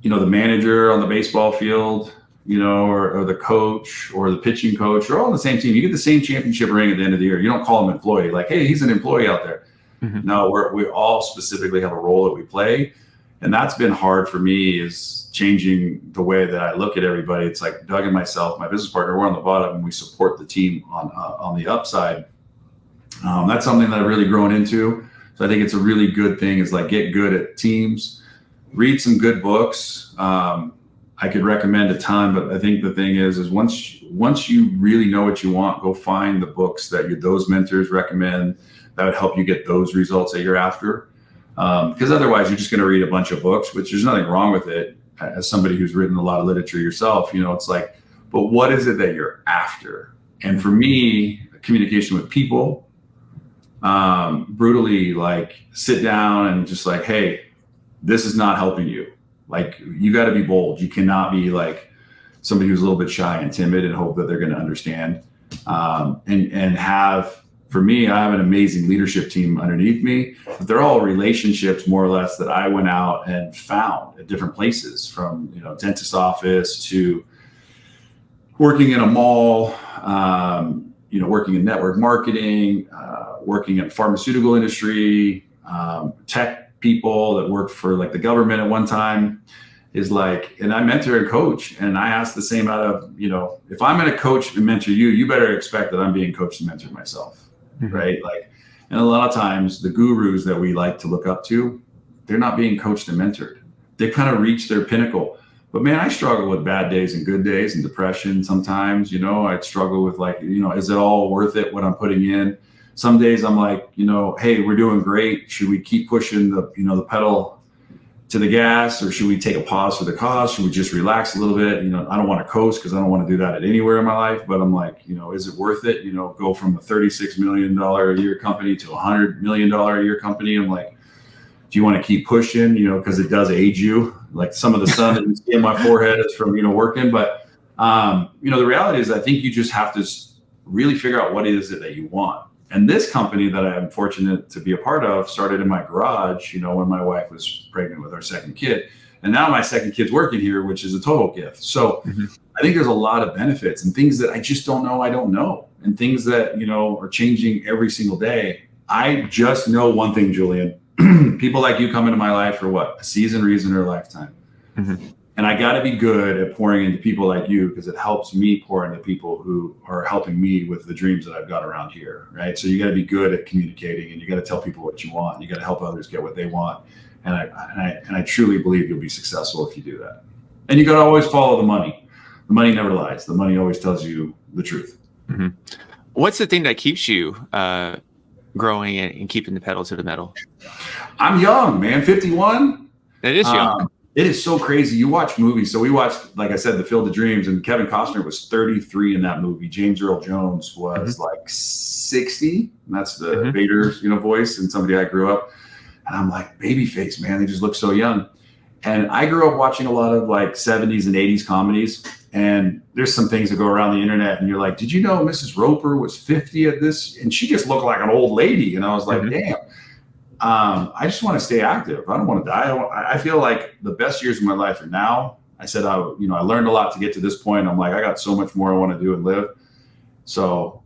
the manager on the baseball field, or the coach or the pitching coach, you're all on the same team. You get the same championship ring at the end of the year. You don't call them employee like, hey, he's an employee out there. Mm-hmm. No, we all specifically have a role that we play. And that's been hard for me, is changing the way that I look at everybody. It's like Doug and myself, my business partner, we're on the bottom and we support the team on the upside. That's something that I've really grown into. So I think it's a really good thing, is like, get good at teams, read some good books. I could recommend a ton, but I think the thing is once you really know what you want, go find the books that those mentors recommend that would help you get those results that you're after. Because otherwise you're just going to read a bunch of books, which there's nothing wrong with it. As somebody who's written a lot of literature yourself, it's like, but what is it that you're after? And for me, communication with people, brutally, like, sit down and just like, hey, this is not helping you. Like, you got to be bold. You cannot be like somebody who's a little bit shy and timid and hope that they're going to understand. And have, for me, I have an amazing leadership team underneath me, but they're all relationships more or less that I went out and found at different places, from, dentist office to working in a mall, working in network marketing, working in pharmaceutical industry, tech people that worked for like the government at one time. Is like, and I mentor and coach, and I ask the same out of, if I'm going to coach and mentor you, you better expect that I'm being coached and mentored myself, right? Like, and a lot of times the gurus that we like to look up to, they're not being coached and mentored. They kind of reach their pinnacle. But man, I struggle with bad days and good days and depression sometimes. I'd struggle with like, is it all worth it what I'm putting in? Some days I'm like, hey, we're doing great. Should we keep pushing the pedal to the gas, or should we take a pause for the cause? Should we just relax a little bit? I don't want to coast because I don't want to do that at anywhere in my life, but I'm like, is it worth it? Go from a $36 million a year company to a $100 million a year company. I'm like, do you want to keep pushing, because it does age you. Like some of the sun that you see on my forehead is from, working. But, the reality is I think you just have to really figure out what is it that you want. And this company that I'm fortunate to be a part of started in my garage, when my wife was pregnant with our second kid. And now my second kid's working here, which is a total gift. So I think there's a lot of benefits and things that I just don't know. I don't know. And things that, are changing every single day. I just know one thing, Julian. People like you come into my life for what? A season, reason, or a lifetime. And I got to be good at pouring into people like you, because it helps me pour into people who are helping me with the dreams that I've got around here, right? So you got to be good at communicating, and you got to tell people what you want. And you got to help others get what they want. And I truly believe you'll be successful if you do that. And you got to always follow the money. The money never lies. The money always tells you the truth. What's the thing that keeps you growing and keeping the pedal to the metal? I'm young, man. 51. It is young. It is so crazy. You watch movies. So we watched, like I said, The Field of Dreams, and Kevin Costner was 33 in that movie. James Earl Jones was like 60. And that's the Vader's, voice, and somebody I grew up. And I'm like, babyface, man. They just look so young. And I grew up watching a lot of like 70s and 80s comedies. And there's some things that go around the internet, and you're like, did you know Mrs. Roper was 50 at this? And she just looked like an old lady. And I was like, damn. I just want to stay active. I don't want to die. I feel like the best years of my life are now. I said, I learned a lot to get to this point. I'm like, I got so much more I want to do and live. So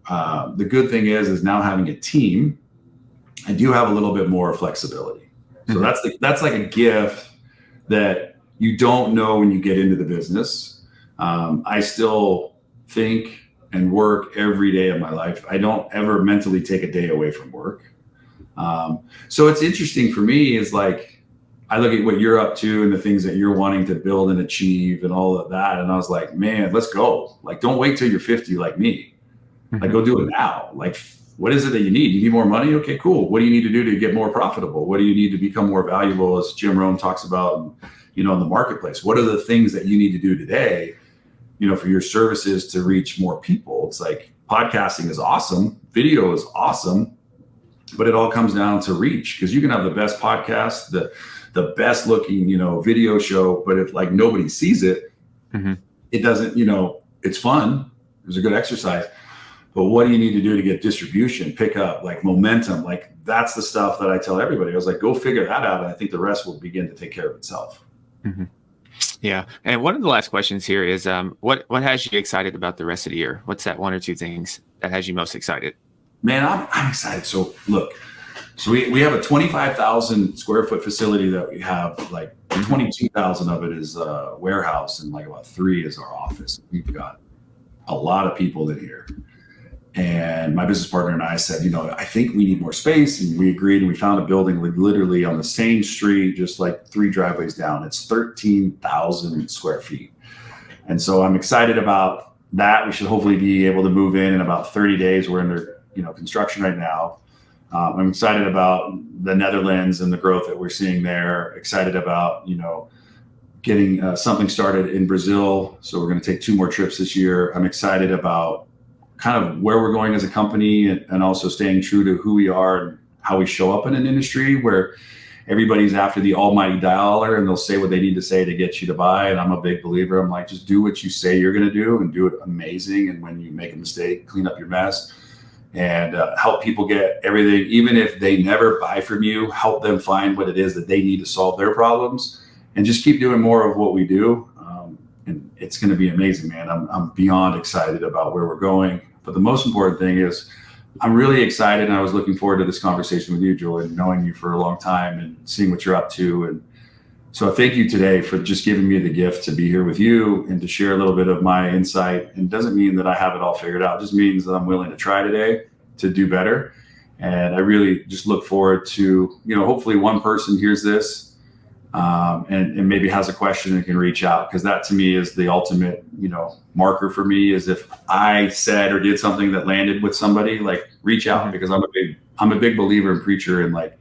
the good thing is now having a team, I do have a little bit more flexibility. So that's like a gift that you don't know when you get into the business. I still think and work every day of my life. I don't ever mentally take a day away from work. So it's interesting for me is like, I look at what you're up to and the things that you're wanting to build and achieve and all of that. And I was like, man, let's go. Like, don't wait till you're 50 like me. Like, go do it now. Like, what is it that you need? You need more money? Okay, cool. What do you need to do to get more profitable? What do you need to become more valuable, as Jim Rohn talks about, in the marketplace? What are the things that you need to do today, for your services to reach more people? It's like, podcasting is awesome. Video is awesome. But it all comes down to reach, because you can have the best podcast, the best looking, video show, but if like nobody sees it, it doesn't, it's fun. It was a good exercise. But what do you need to do to get distribution, pick up, like momentum? Like, that's the stuff that I tell everybody. I was like, go figure that out. And I think the rest will begin to take care of itself. Yeah. And one of the last questions here is, what has you excited about the rest of the year? What's that one or two things that has you most excited? Man, I'm excited. So look, we have a 25,000 square foot facility that we have, like 22,000 of it is a warehouse, and like about 3 is our office. We've got a lot of people in here. And my business partner and I said, I think we need more space. And we agreed, and we found a building literally on the same street, just like 3 driveways down. It's 13,000 square feet. And so I'm excited about that. We should hopefully be able to move in about 30 days. We're under construction right now. I'm excited about the Netherlands and the growth that we're seeing there. Excited about, getting something started in Brazil. So we're going to take 2 more trips this year. I'm excited about kind of where we're going as a company, and also staying true to who we are and how we show up in an industry everybody's after the almighty dollar, and they'll say what they need to say to get you to buy. And I'm a big believer. I'm like, just do what you say you're going to do and do it amazing. And when you make a mistake, clean up your mess and help people get everything. Even if they never buy from you, help them find what it is that they need to solve their problems, and just keep doing more of what we do. And it's going to be amazing, man. I'm beyond excited about where we're going. But the most important thing is I'm really excited, and I was looking forward to this conversation with you, Julian, knowing you for a long time and seeing what you're up to. And so I thank you today for just giving me the gift to be here with you and to share a little bit of my insight. And it doesn't mean that I have it all figured out. It just means that I'm willing to try today to do better. And I really just look forward to, hopefully one person hears this and maybe has a question and can reach out, because that to me is the ultimate, marker for me, is if I said or did something that landed with somebody, like reach out, because I'm a big believer and preacher in like,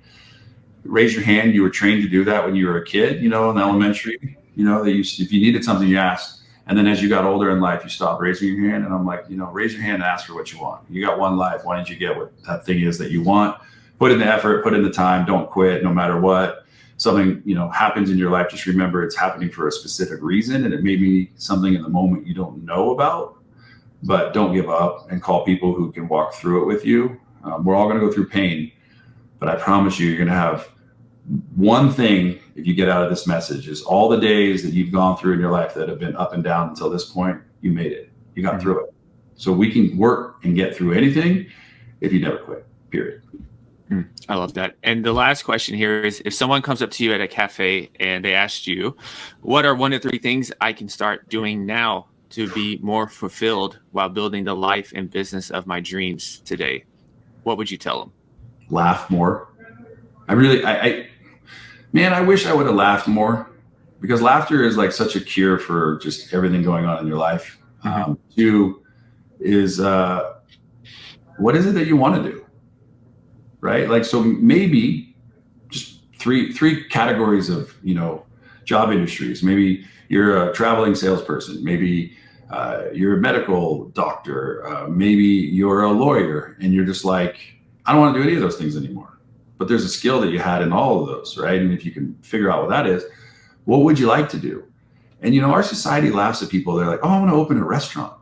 raise your hand. You were trained to do that when you were a kid, in elementary, if you needed something, you asked. And then as you got older in life, you stopped raising your hand. And I'm like, raise your hand and ask for what you want. You got one life. Why don't you get what that thing is that you want? Put in the effort, put in the time, don't quit no matter what. Something, happens in your life, just remember it's happening for a specific reason. And it may be something in the moment you don't know about, but don't give up and call people who can walk through it with you. We're all going to go through pain, but I promise you, you're going to have one thing, if you get out of this message, is all the days that you've gone through in your life that have been up and down until this point, you made it. You got through it. So we can work and get through anything if you never quit, period. I love that. And the last question here is, if someone comes up to you at a cafe and they asked you, what are 1 to 3 things I can start doing now to be more fulfilled while building the life and business of my dreams today? What would you tell them? Laugh more. I wish I would have laughed more, because laughter is like such a cure for just everything going on in your life. 2 is, what is it that you want to do? Right? Like, so maybe just three categories of, job industries. Maybe you're a traveling salesperson. Maybe you're a medical doctor. Maybe you're a lawyer and you're just like, I don't want to do any of those things anymore. But there's a skill that you had in all of those, right? And if you can figure out what that is, what would you like to do? And, our society laughs at people. They're like, oh, I want to open a restaurant.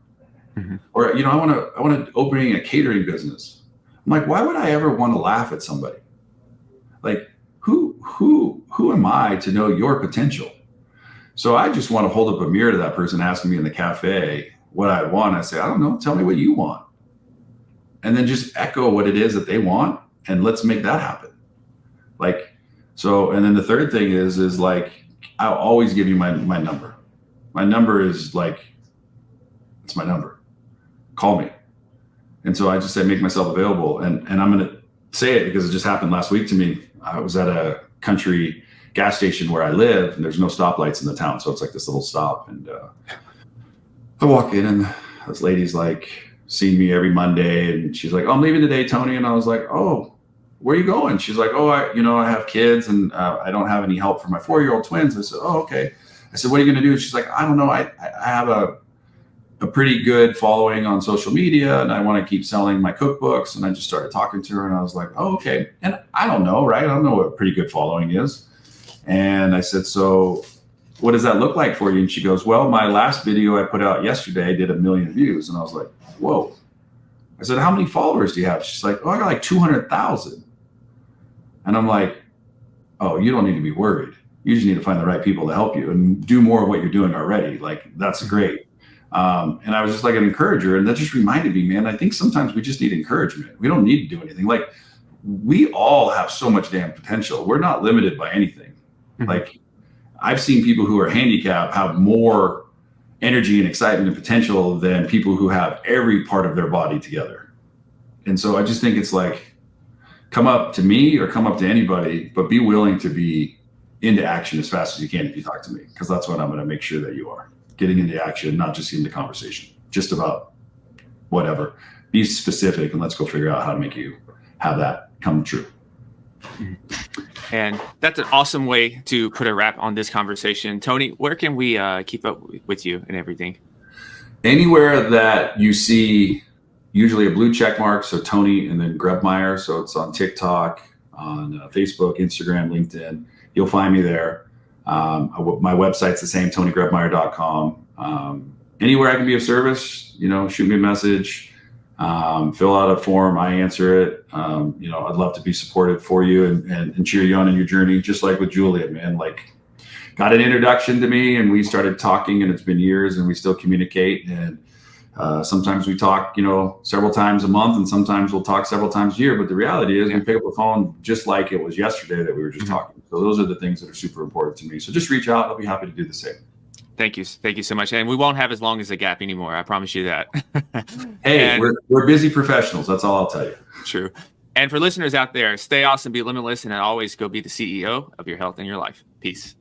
Or, I want to opening a catering business. I'm like, why would I ever want to laugh at somebody? Like, who am I to know your potential? So I just want to hold up a mirror to that person asking me in the cafe what I want. I say, I don't know, tell me what you want. And then just echo what it is that they want, and let's make that happen. Like, so, and then the third thing is like, I'll always give you my number. My number is like, it's my number. Call me. And so I just say, make myself available. And I'm going to say it because it just happened last week to me. I was at a country gas station where I live, and there's no stoplights in the town. So it's like this little stop. And I walk in, and this lady's like, seeing me every Monday. And she's like, oh, I'm leaving today, Tony. And I was like, oh, where are you going? She's like, oh, I have kids, and I don't have any help for my 4-year-old twins. I said, oh, okay. I said, what are you going to do? She's like, I don't know. I have a pretty good following on social media, and I want to keep selling my cookbooks. And I just started talking to her, and I was like, oh, okay. And I don't know, right? I don't know what a pretty good following is. And I said, so what does that look like for you? And she goes, well, my last video I put out yesterday did 1 million views. And I was like, whoa. I said, how many followers do you have? She's like, oh, I got like 200,000. And I'm like, oh, you don't need to be worried. You just need to find the right people to help you and do more of what you're doing already. Like, that's great. And I was just like an encourager. And that just reminded me, man, I think sometimes we just need encouragement. We don't need to do anything. Like, we all have so much damn potential. We're not limited by anything. Like, I've seen people who are handicapped have more energy and excitement and potential than people who have every part of their body together. And so I just think it's like, come up to me or come up to anybody, but be willing to be into action as fast as you can if you talk to me, because that's what I'm going to make sure that you are. Getting into action, not just into conversation, just about whatever. Be specific, and let's go figure out how to make you have that come true. And that's an awesome way to put a wrap on this conversation. Tony, where can we keep up with you and everything? Anywhere that you see usually a blue check mark, so Tony and then Grebmeier. So it's on TikTok, on Facebook, Instagram, LinkedIn. You'll find me there. My website's the same, TonyGrebmeier.com. Anywhere I can be of service, shoot me a message, fill out a form, I answer it. I'd love to be supportive for you and cheer you on in your journey, just like with Julian, man. Like, got an introduction to me and we started talking, and it's been years and we still communicate. And sometimes we talk, several times a month, and sometimes we'll talk several times a year. But the reality is we pick up the phone just like it was yesterday that we were just talking. So those are the things that are super important to me. So just reach out. I'll be happy to do the same. Thank you. Thank you so much. And we won't have as long as a gap anymore. I promise you that. Hey, we're busy professionals. That's all I'll tell you. True. And for listeners out there, stay awesome, be limitless, and always go be the CEO of your health and your life. Peace.